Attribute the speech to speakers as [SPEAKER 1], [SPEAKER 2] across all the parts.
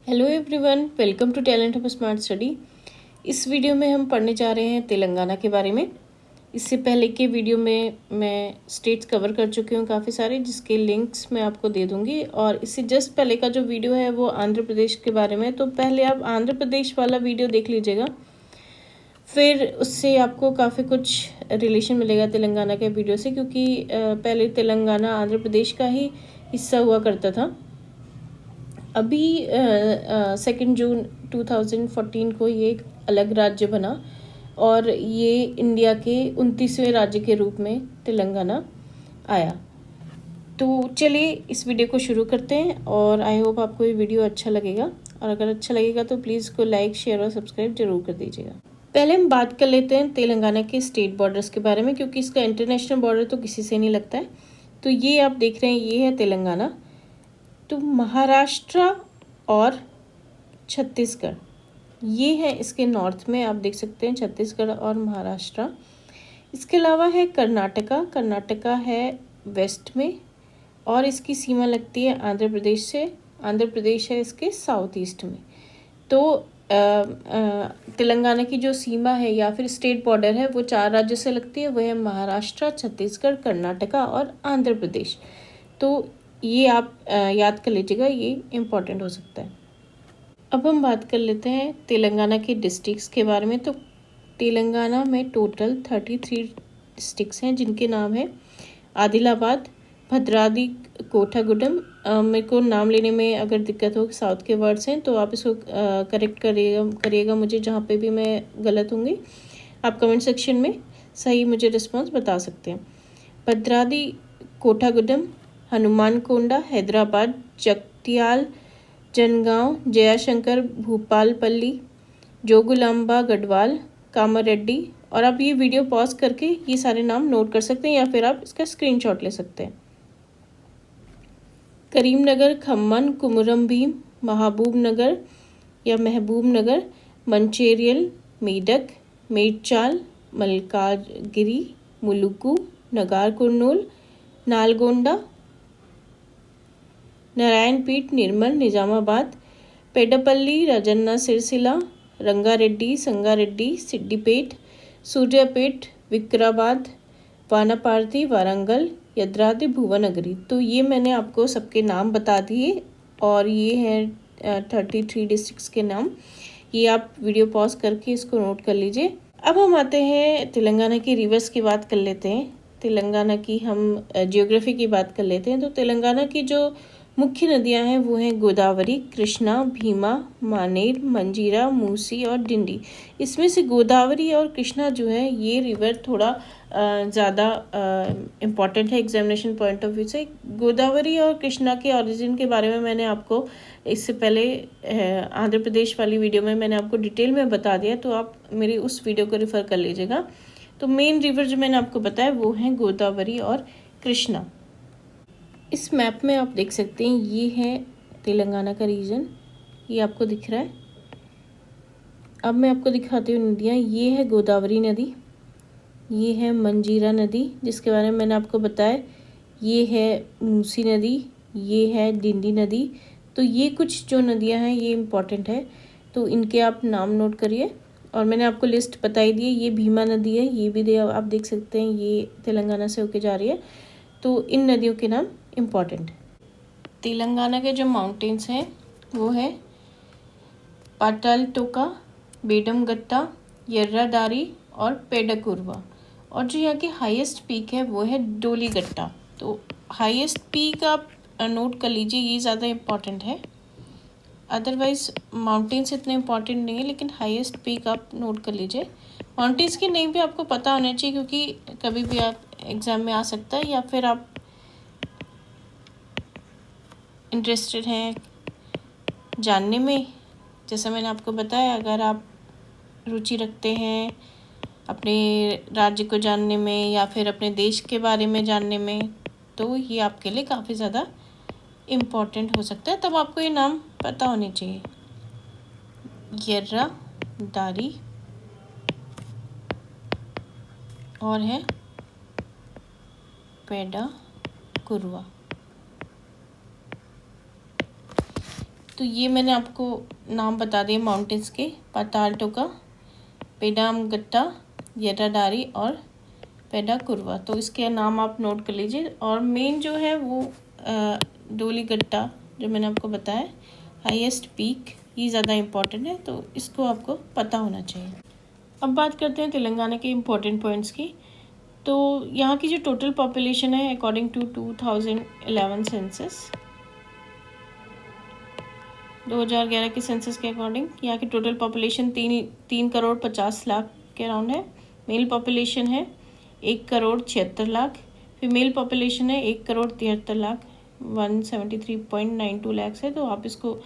[SPEAKER 1] Hello everyone, welcome to Talent of Smart Study. इस video में हम पढ़ने जा रहे हैं तेलंगाना के बारे में। इससे पहले के वीडियो में मैं स्टेट्स कवर कर चुकी हूँ काफ़ी सारे, जिसके लिंक्स मैं आपको दे दूँगी। और इससे जस्ट पहले का जो वीडियो है वो आंध्र प्रदेश के बारे में, तो पहले आप आंध्र प्रदेश वाला वीडियो देख लीजिएगा, फिर उससे आपको काफ़ी कुछ रिलेशन मिलेगा तेलंगाना के वीडियो से, क्योंकि पहले तेलंगाना आंध्र प्रदेश का ही हिस्सा हुआ करता था। अभी 2 जून 2014 को ये एक अलग राज्य बना और ये इंडिया के 29वें राज्य के रूप में तेलंगाना आया। तो चलिए इस वीडियो को शुरू करते हैं और आई होप आपको ये वीडियो अच्छा लगेगा, और अगर अच्छा लगेगा तो प्लीज़ इसको लाइक, शेयर और सब्सक्राइब जरूर कर दीजिएगा। पहले हम बात कर लेते हैं तेलंगाना के स्टेट बॉर्डर्स के बारे में, क्योंकि इसका इंटरनेशनल बॉर्डर तो किसी से नहीं लगता है। तो ये आप देख रहे हैं, ये है तेलंगाना। तो महाराष्ट्र और छत्तीसगढ़ ये है इसके नॉर्थ में, आप देख सकते हैं छत्तीसगढ़ और महाराष्ट्र। इसके अलावा है कर्नाटका है वेस्ट में, और इसकी सीमा लगती है आंध्र प्रदेश से। आंध्र प्रदेश है इसके साउथ ईस्ट में। तो तेलंगाना की जो सीमा है या फिर स्टेट बॉर्डर है वो 4 राज्यों से लगती है, वह है महाराष्ट्र, छत्तीसगढ़, कर्नाटका और आंध्र प्रदेश। तो ये आप याद कर लीजिएगा, ये इम्पॉर्टेंट हो सकता है। अब हम बात कर लेते हैं तेलंगाना के डिस्ट्रिक्ट्स के बारे में। तो तेलंगाना में टोटल 33 डिस्ट्रिक्ट्स हैं, जिनके नाम है आदिलाबाद, भद्राद्री कोठागुडम। मेरे को नाम लेने में अगर दिक्कत हो, साउथ के वर्ड्स हैं, तो आप इसको करेक्ट करिएगा मुझे, जहाँ पे भी मैं गलत होंगी आप कमेंट सेक्शन में सही मुझे रिस्पॉन्स बता सकते हैं। भद्राद्री कोठागुडम, हनुमानकोंडा, हैदराबाद, जगतियाल, जनगांव, जयाशंकर, भूपालपल्ली, जोगुलांबा, गढ़वाल, कामारेड्डी। और आप ये वीडियो पॉज करके ये सारे नाम नोट कर सकते हैं, या फिर आप इसका स्क्रीनशॉट ले सकते हैं। करीमनगर, खम्मन, कुमुरम भीम, महबूब नगर, मंचेरियल, मेडक, मेडचाल, मलकाजगिरी, मुलुगु, नगार कुर्नूल, नालगोंडा, नारायणपीठ, निर्मल, निजामाबाद, पेडपल्ली, राजन्ना सिरसिला, रंगारेड्डी, संगारेड्डी, सिद्दीपेट, सूर्यापेट, विक्राबाद, वानापार्थी, वारंगल, यद्राद्रि, भुवनगिरी। तो ये मैंने आपको सबके नाम बता दिए, और ये हैं 33 डिस्ट्रिक्ट्स के नाम। ये आप वीडियो पॉज करके इसको नोट कर लीजिए। अब हम आते हैं तेलंगाना की रिवर्स की बात कर लेते हैं। तेलंगाना की हम जियोग्राफी की बात कर लेते हैं। तो तेलंगाना की जो मुख्य नदियां हैं वो हैं गोदावरी, कृष्णा, भीमा, मानेर, मंजीरा, मूसी और डिंडी। इसमें से गोदावरी और कृष्णा जो है, ये रिवर थोड़ा ज़्यादा इम्पॉर्टेंट है एग्जामिनेशन पॉइंट ऑफ व्यू से। गोदावरी और कृष्णा के ओरिजिन के बारे में मैंने आपको इससे पहले आंध्र प्रदेश वाली वीडियो में मैंने आपको डिटेल में बता दिया, तो आप मेरी उस वीडियो को रेफ़र कर लीजिएगा। तो मेन रिवर जो मैंने आपको बताया वो हैं गोदावरी और कृष्णा। इस मैप में आप देख सकते हैं, ये है तेलंगाना का रीजन, ये आपको दिख रहा है। अब मैं आपको दिखाती हूँ नदियाँ। ये है गोदावरी नदी, ये है मंजीरा नदी जिसके बारे में मैंने आपको बताया, ये है मूसी नदी, ये है डिंडी नदी। तो ये कुछ जो नदियाँ हैं ये इम्पॉर्टेंट है, तो इनके आप नाम नोट करिए। और मैंने आपको लिस्ट बताई दी है। ये भीमा नदी है, ये भी आप देख सकते हैं, ये तेलंगाना से होके जा रही है। तो इन नदियों के नाम इम्पॉर्टेंट। तेलंगाना के जो माउंटेन्स हैं वो है पाटालटोका, बेडमगट्टा, यर्रादारी और पेडाकुर्वा। और जो यहाँ की हाईएस्ट पीक है वो है डोलीगट्टा। तो हाईएस्ट पीक आप नोट कर लीजिए, ये ज़्यादा इम्पॉर्टेंट है। अदरवाइज़ माउंटेन्स इतने इम्पॉर्टेंट नहीं है, लेकिन हाईएस्ट पीक आप नोट कर लीजिए। माउंटेन्स की नेम भी आपको पता होना चाहिए, क्योंकि कभी भी आप एग्ज़ाम में आ सकता है, या फिर आप इंटरेस्टेड हैं जानने में। जैसा मैंने आपको बताया, अगर आप रुचि रखते हैं अपने राज्य को जानने में या फिर अपने देश के बारे में जानने में, तो ये आपके लिए काफ़ी ज़्यादा इम्पॉर्टेंट हो सकता है। तब आपको ये नाम पता होने चाहिए। यर्रादारी और है पेडाकुर्वा। तो ये मैंने आपको नाम बता दिए माउंटेन्स के, पातालटोका, पेडामगट्टा, येटाडारी और पेडाकुरवा। तो इसके नाम आप नोट कर लीजिए। और मेन जो है वो डोलीगट्टा जो मैंने आपको बताया, हाईएस्ट पीक, ये ज़्यादा इम्पॉर्टेंट है, तो इसको आपको पता होना चाहिए। अब बात करते हैं तेलंगाना के इम्पोर्टेंट पॉइंट्स की। तो यहाँ की जो टोटल पॉपुलेशन है अकॉर्डिंग टू 2011 सेंसस, 2011 के सेंसस के अकॉर्डिंग यहाँ की टोटल पॉपुलेशन 3,50,00,000 के अराउंड है। मेल पॉपुलेशन है 1,76,00,000, फीमेल पॉपुलेशन है 1,73,00,000, 173.92 लैक्स है। तो आप इसको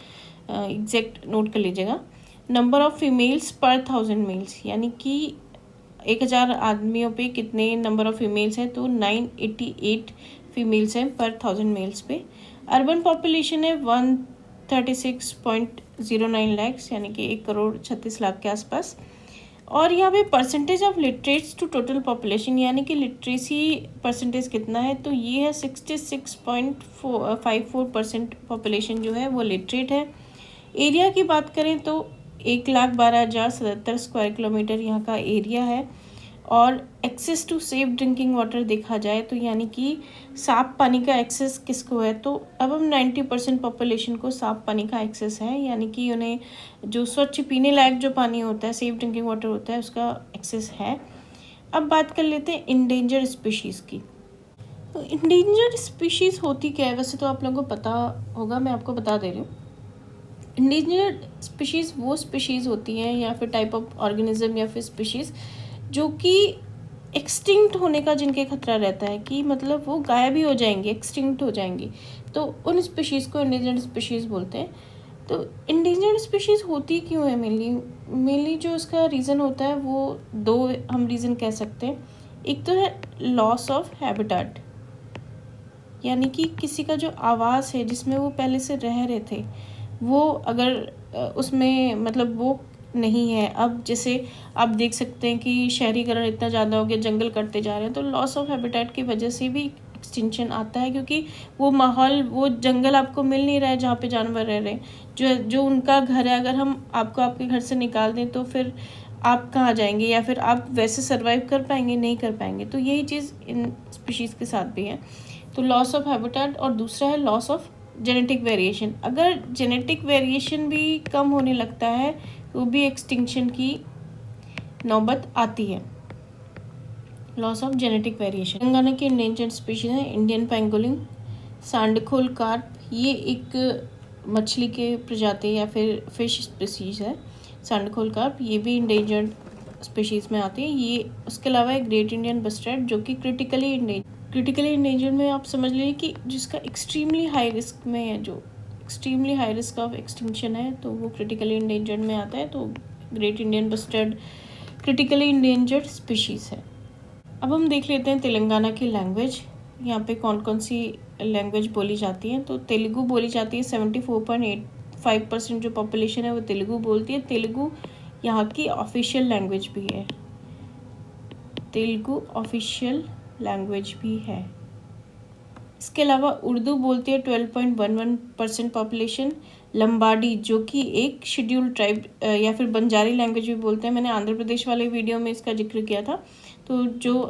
[SPEAKER 1] एग्जैक्ट नोट कर लीजिएगा। नंबर ऑफ फीमेल्स पर 1000 मेल्स, यानी कि 1000 आदमियों पे कितने नंबर ऑफ फीमेल्स हैं, तो 988 फीमेल्स हैं पर 1000 मेल्स पे। अर्बन पॉपुलेशन है 136.09 लैक्स, यानी कि 1,36,00,000 के आसपास। और यहाँ पे percentage of literates to total population, यानी कि लिटरेसी परसेंटेज कितना है, तो ये है 66.54% पॉपुलेशन जो है वो लिटरेट है। एरिया की बात करें तो 1,12,077 स्क्वायर किलोमीटर यहाँ का एरिया है। और access to safe drinking water देखा जाए तो यानी कि साफ पानी का एक्सेस किसको है, तो अब हम 90% पॉपुलेशन को साफ पानी का एक्सेस है, यानी कि उन्हें जो स्वच्छ पीने लायक जो पानी होता है, सेफ ड्रिंकिंग वाटर होता है, उसका एक्सेस है। अब बात कर लेते हैं इंडेंजर्ड स्पीशीज़ की। तो इंडेंजर्ड स्पीशीज़ होती क्या है, वैसे तो आप लोगों को पता होगा, मैं आपको बता दे रही हूँ। इंडिजिनस स्पीशीज़ वो स्पीशीज़ होती हैं या फिर टाइप ऑफ ऑर्गेनिज्म या फिर स्पीशीज़ जो कि एक्सटिंक्ट होने का जिनके खतरा रहता है, कि मतलब वो गायब ही हो जाएंगे, एक्सटिंक्ट हो जाएंगी, तो उन स्पीशीज़ को इंडिजिनस स्पीशीज़ बोलते हैं। तो इंडिजिनस स्पीशीज़ होती क्यों है, मेनली जो उसका रीज़न होता है वो दो हम रीज़न कह सकते हैं। एक तो है लॉस ऑफ हैबिटेट, यानी कि किसी का जो आवास है जिसमें वो पहले से रह रहे थे, वो अगर उसमें मतलब वो नहीं है, अब जैसे आप देख सकते हैं कि शहरीकरण इतना ज़्यादा हो गया, जंगल कटते जा रहे हैं, तो लॉस ऑफ हैबिटेट की वजह से भी एक्सटिंक्शन आता है, क्योंकि वो माहौल, वो जंगल आपको मिल नहीं रहा है जहाँ पे जानवर रह रहे हैं, जो उनका घर है। अगर हम आपको आपके घर से निकाल दें तो फिर आप कहाँ जाएंगे, या फिर आप वैसे सर्वाइव कर पाएंगे, नहीं कर पाएंगे। तो यही चीज़ इन स्पीशीज़ के साथ भी है। तो लॉस ऑफ हैबिटेट, और दूसरा है लॉस ऑफ जेनेटिक वेरिएशन। अगर जेनेटिक वेरिएशन भी कम होने लगता है तो भी एक्सटिंक्शन की नौबत आती है। Loss of genetic variation. Telangana की इंडेंजर्ड स्पीशीज है इंडियन पेंगोलिन, सांडखोल कार्प, ये एक मछली के प्रजाति या फिर फिश स्पीशीज है सांडखोल कार्प, ये भी इंडेंजर्ड स्पीशीज में आती है। ये उसके अलावा एक ग्रेट इंडियन बस्टर्ड जो कि क्रिटिकली इंडेंजर्ड में आप समझ लीजिए कि जिसका एक्सट्रीमली हाई रिस्क में है, जो extremely high risk of extinction है, तो वो क्रिटिकली इंडेंजर्ड में आता है। तो great Indian bustard critically endangered species है। अब हम देख लेते हैं तेलंगाना की लैंग्वेज, यहाँ पे कौन कौन सी लैंग्वेज बोली जाती है। तो तेलुगु बोली जाती है, 74.85% जो पॉपुलेशन है वो तेलुगु बोलती है। तेलुगु यहाँ की ऑफिशियल लैंग्वेज भी है, तेलुगु ऑफिशियल लैंग्वेज भी है। इसके अलावा उर्दू बोलती है 12.11% पॉपुलेशन। लंबाडी जो कि एक शेड्यूल्ड ट्राइब या फिर बंजारी लैंग्वेज भी बोलते हैं, मैंने आंध्र प्रदेश वाले वीडियो में इसका जिक्र किया था। तो जो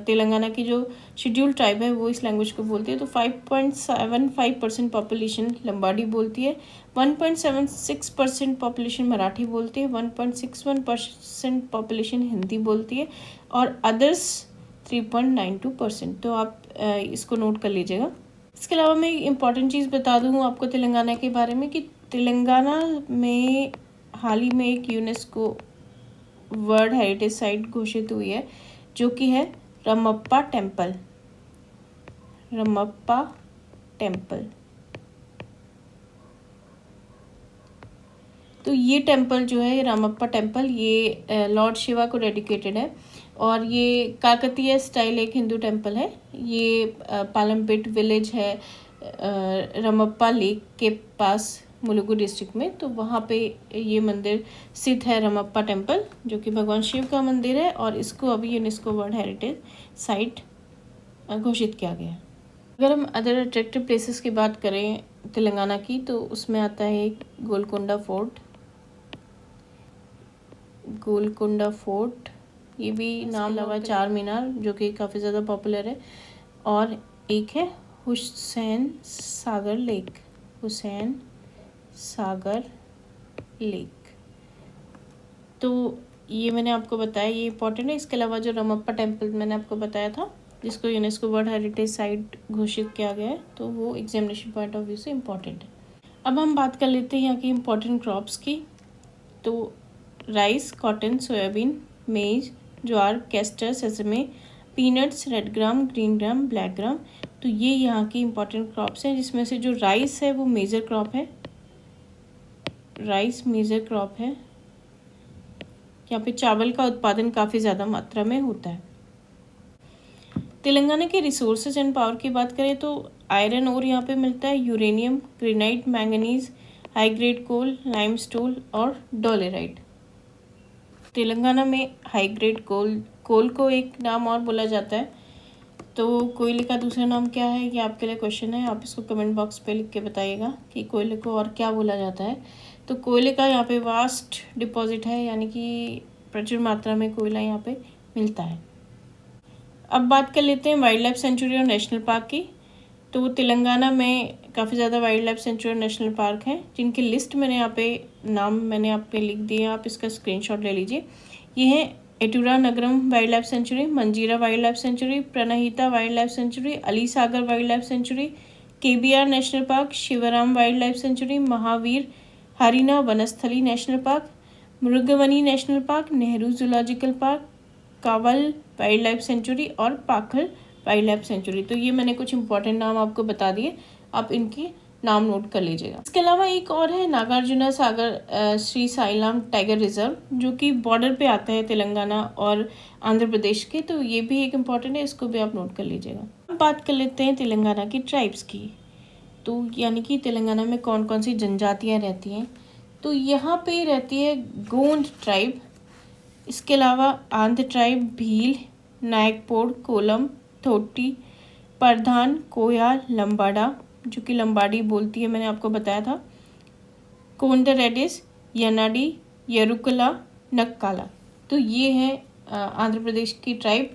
[SPEAKER 1] तेलंगाना की जो शेड्यूल्ड ट्राइब है वो इस लैंग्वेज को बोलती है। तो 5.75% पॉपुलेशन लंबाडी बोलती है, 1.76% पॉपुलेशन मराठी बोलती है, 1.61% पॉपुलेशन हिंदी बोलती है, और अदर्स 3.92%। तो आप इसको नोट कर लीजिएगा। इसके अलावा मैं एक इम्पॉर्टेंट चीज़ बता दूँ आपको तेलंगाना के बारे में, कि तेलंगाना में हाल ही में एक यूनेस्को वर्ल्ड हेरिटेज साइट घोषित हुई है, जो कि है रमप्पा टेम्पल। रमप्पा टेम्पल, तो ये टेम्पल जो है, रामप्पा टेम्पल, ये लॉर्ड शिवा को डेडिकेटेड है, और ये काकतीय स्टाइल एक हिंदू टेम्पल है। ये पालमपेट विलेज है रमप्पा लेक के पास मुलुगु डिस्ट्रिक्ट में, तो वहाँ पे ये मंदिर स्थित है, रमप्पा टेम्पल, जो कि भगवान शिव का मंदिर है, और इसको अभी यूनेस्को वर्ल्ड हेरिटेज साइट घोषित किया गया है। अगर हम अदर अट्रैक्टिव प्लेसेस की बात करें तेलंगाना की, तो उसमें आता है गोलकोंडा फोर्ट। गोलकोंडा फोर्ट ये भी नाम अलावा चार मीनार जो कि काफ़ी ज़्यादा पॉपुलर है, और एक है हुसैन सागर लेक। हुसैन सागर लेक, तो ये मैंने आपको बताया, ये इंपॉर्टेंट है। इसके अलावा जो रमप्पा टेम्पल मैंने आपको बताया था, जिसको यूनेस्को वर्ल्ड हेरिटेज साइट घोषित किया गया है, तो वो एग्जामिनेशन पॉइंट ऑफ व्यू से इम्पॉर्टेंट है। अब हम बात कर लेते हैं यहाँ की इम्पोर्टेंट क्रॉप्स की। तो rice, cotton, soybean, maize, jowar, castor, sesame, peanuts, red gram, green gram, black gram, तो ये यहाँ की इम्पोर्टेंट क्रॉप्स हैं, जिसमें से जो राइस है वो मेजर क्रॉप है। राइस मेजर क्रॉप है। यहाँ पे चावल का उत्पादन काफ़ी ज़्यादा मात्रा में होता है। तेलंगाना के रिसोर्सेज एंड पावर की बात करें तो आयरन ओर यहाँ पे मिलता है, uranium, granite, manganese, high grade coal, limestone और डोलेराइट। तेलंगाना में हाई ग्रेड कोल को एक नाम और बोला जाता है, तो कोयले का दूसरा नाम क्या है, ये आपके लिए क्वेश्चन है। आप इसको कमेंट बॉक्स पे लिख के बताइएगा कि कोयले को और क्या बोला जाता है। तो कोयले का यहाँ पे वास्ट डिपॉजिट है, यानी कि प्रचुर मात्रा में कोयला यहाँ पे मिलता है। अब बात कर लेते हैं वाइल्ड लाइफ सेंचुरी और नेशनल पार्क की। तो तेलंगाना में काफ़ी ज़्यादा वाइल्ड लाइफ सेंचुरी और नेशनल पार्क हैं, जिनकी लिस्ट मैंने यहाँ पे नाम मैंने आप पे लिख दिए, आप इसका स्क्रीनशॉट ले लीजिए। ये है Eturnagaram wildlife sanctuary, Manjira wildlife sanctuary, Pranahita wildlife sanctuary, Ali Sagar wildlife sanctuary, KBR national park, Shivaram wildlife sanctuary, Mahavir Harina Vanasthali national park, Mrugavani national park, Nehru zoological park, Kawal wildlife sanctuary और पाखल वाइल्ड लाइफ सेंचुरी। तो ये मैंने कुछ important नाम आपको बता दिए, आप इनके नाम नोट कर लीजिएगा। इसके अलावा एक और है नागार्जुना सागर श्री साईलाम टाइगर रिजर्व, जो कि बॉर्डर पे आता है तेलंगाना और आंध्र प्रदेश के, तो ये भी एक इम्पॉर्टेंट है, इसको भी आप नोट कर लीजिएगा। अब बात कर लेते हैं तेलंगाना की ट्राइब्स की। तो यानी कि तेलंगाना में कौन कौन सी जनजातियाँ रहती हैं, तो यहाँ पे रहती है गोंड ट्राइब। इसके अलावा आंध्र ट्राइब, भील, नायकपोड़, कोलम, थोटी, प्रधान, कोया, लंबाडा, जो कि लंबाडी बोलती है, मैंने आपको बताया था, कोंडरेडिस, यनाडी, यरुकला, नक्काला। तो ये है आंध्र प्रदेश की ट्राइब।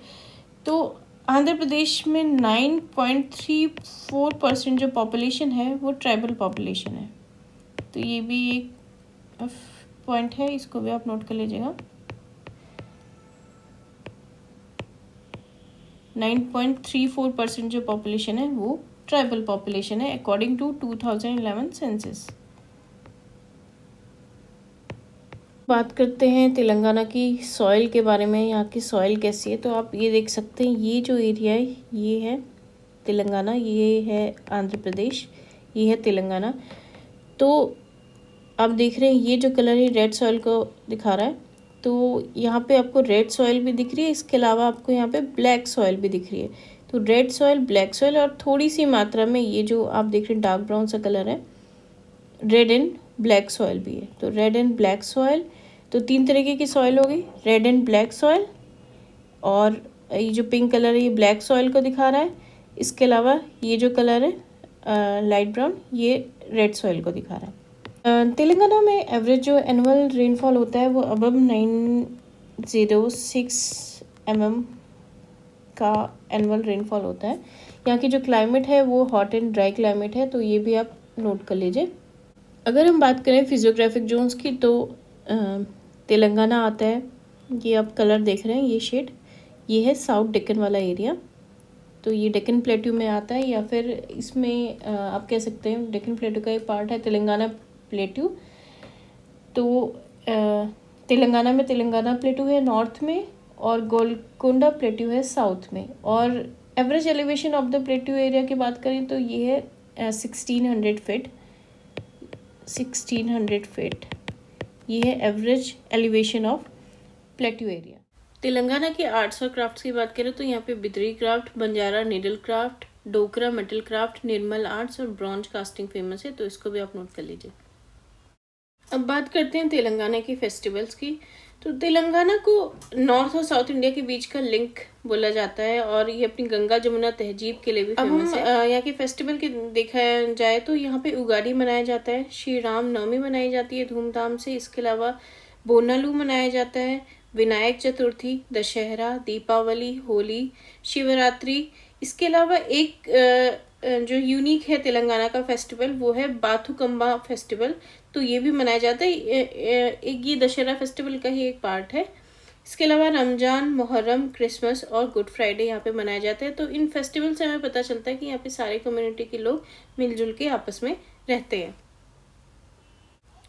[SPEAKER 1] तो आंध्र प्रदेश में 9.34% जो पॉपुलेशन है वो ट्राइबल पॉपुलेशन है, तो ये भी एक पॉइंट है, इसको भी आप नोट कर लीजिएगा। 9.34% जो पॉपुलेशन है वो ट्राइबल पॉपुलेशन है अकॉर्डिंग टू 2011 सेंसस। बात करते हैं तेलंगाना की सॉइल के बारे में, यहाँ की सॉइल कैसी है। तो आप ये देख सकते हैं, ये जो एरिया है ये है तेलंगाना, ये है आंध्र प्रदेश, ये है तेलंगाना। तो आप देख रहे हैं ये जो कलर है रेड सॉइल को दिखा रहा है, तो यहाँ पे आपको रेड सॉइल भी दिख रही है, इसके अलावा आपको यहाँ पे ब्लैक सॉइल भी दिख रही है। तो रेड सॉइल, ब्लैक सॉइल और थोड़ी सी मात्रा में ये जो आप देख रहे हैं डार्क ब्राउन सा कलर है, रेड एंड ब्लैक सॉइल भी है। तो रेड एंड ब्लैक सॉइल, तो तीन तरीके की सॉइल हो गई, रेड एंड ब्लैक सॉइल, और ये जो पिंक कलर है ये ब्लैक सॉइल को दिखा रहा है। इसके अलावा ये जो कलर है लाइट ब्राउन, ये रेड सॉइल को दिखा रहा है। तेलंगाना में एवरेज जो एनुअल रेनफॉल होता है वो अबव 906 mm का एनुअल रेनफॉल होता है। यहाँ की जो क्लाइमेट है वो हॉट एंड ड्राई क्लाइमेट है, तो ये भी आप नोट कर लीजिए। अगर हम बात करें फिजियोग्राफिक जोन्स की, तो तेलंगाना आता है, ये आप कलर देख रहे हैं, ये शेड, ये है साउथ डेक्कन वाला एरिया, तो ये डेक्कन प्लेट्यू में आता है, या फिर इसमें आप कह सकते हैं डेक्कन प्लेट्यू का एक पार्ट है तेलंगाना प्लेट्यू। तो तेलंगाना में तेलंगाना प्लेट्यू है नॉर्थ में, और गोलकोंडा प्लेट्यू है साउथ में। और average elevation of the plateau area की बात करें तो ये है 1600 फीट। 1600 फीट ये है average elevation of plateau area. Telangana के आर्ट्स और क्राफ्ट्स की बात करें तो यहाँ पे Bidri craft, Banjara needle craft, Dokra metal craft, Nirmal arts और ब्रॉन्ज कास्टिंग फेमस है, तो इसको भी आप नोट कर लीजिए। अब बात करते हैं तेलंगाना की फेस्टिवल्स की। तो तेलंगाना को नॉर्थ और साउथ इंडिया के बीच का लिंक बोला जाता है और ये अपनी गंगा जमुना तहजीब के लिए भी फेमस है। यहाँ के फेस्टिवल के देखा जाए तो यहाँ पे उगाड़ी मनाया जाता है, श्री राम नवमी मनाई जाती है धूमधाम से। इसके अलावा बोनालू मनाया जाता है, विनायक चतुर्थी, दशहरा, दीपावली, होली, शिवरात्रि। इसके अलावा एक जो यूनिक है तेलंगाना का फेस्टिवल वो है बाथुकम्बा फेस्टिवल, तो ये भी मनाया जाता है। एक ये दशहरा फेस्टिवल का ही एक पार्ट है। इसके अलावा रमजान, मुहर्रम, क्रिसमस और गुड फ्राइडे यहाँ पे मनाया जाता है। तो इन फेस्टिवल से हमें पता चलता है कि यहाँ पे सारे कम्युनिटी के लोग मिलजुल के आपस में रहते हैं।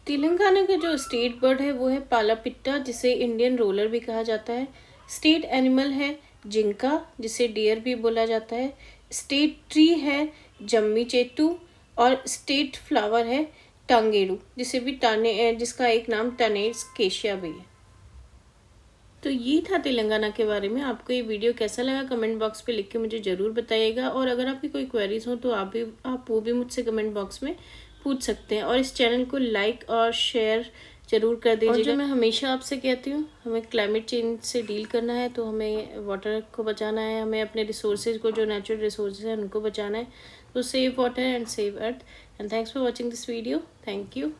[SPEAKER 1] तेलंगाना का जो स्टेट बर्ड है वो है पालापिट्टा, जिसे इंडियन रोलर भी कहा जाता है। स्टेट एनिमल है जिंका, जिसे डियर भी बोला जाता है। स्टेट ट्री है जम्मी चेट्टू और स्टेट फ्लावर है टांगेडू, जिसका एक नाम टनेट्स केशिया भी है। तो ये था तेलंगाना के बारे में। आपको ये वीडियो कैसा लगा कमेंट बॉक्स पे लिख के मुझे ज़रूर बताइएगा, और अगर आपकी कोई क्वेरीज हो तो आप वो भी मुझसे कमेंट बॉक्स में पूछ सकते हैं। और इस चैनल को लाइक और शेयर जरूर कर दीजिएगा। और जो मैं हमेशा आपसे कहती हूँ, हमें क्लाइमेट चेंज से डील करना है तो हमें वाटर को बचाना है, हमें अपने रिसोर्सेज को, जो नेचुरल रिसोर्सेज हैं उनको बचाना है। तो save water and save earth. And thanks for watching this video. Thank you.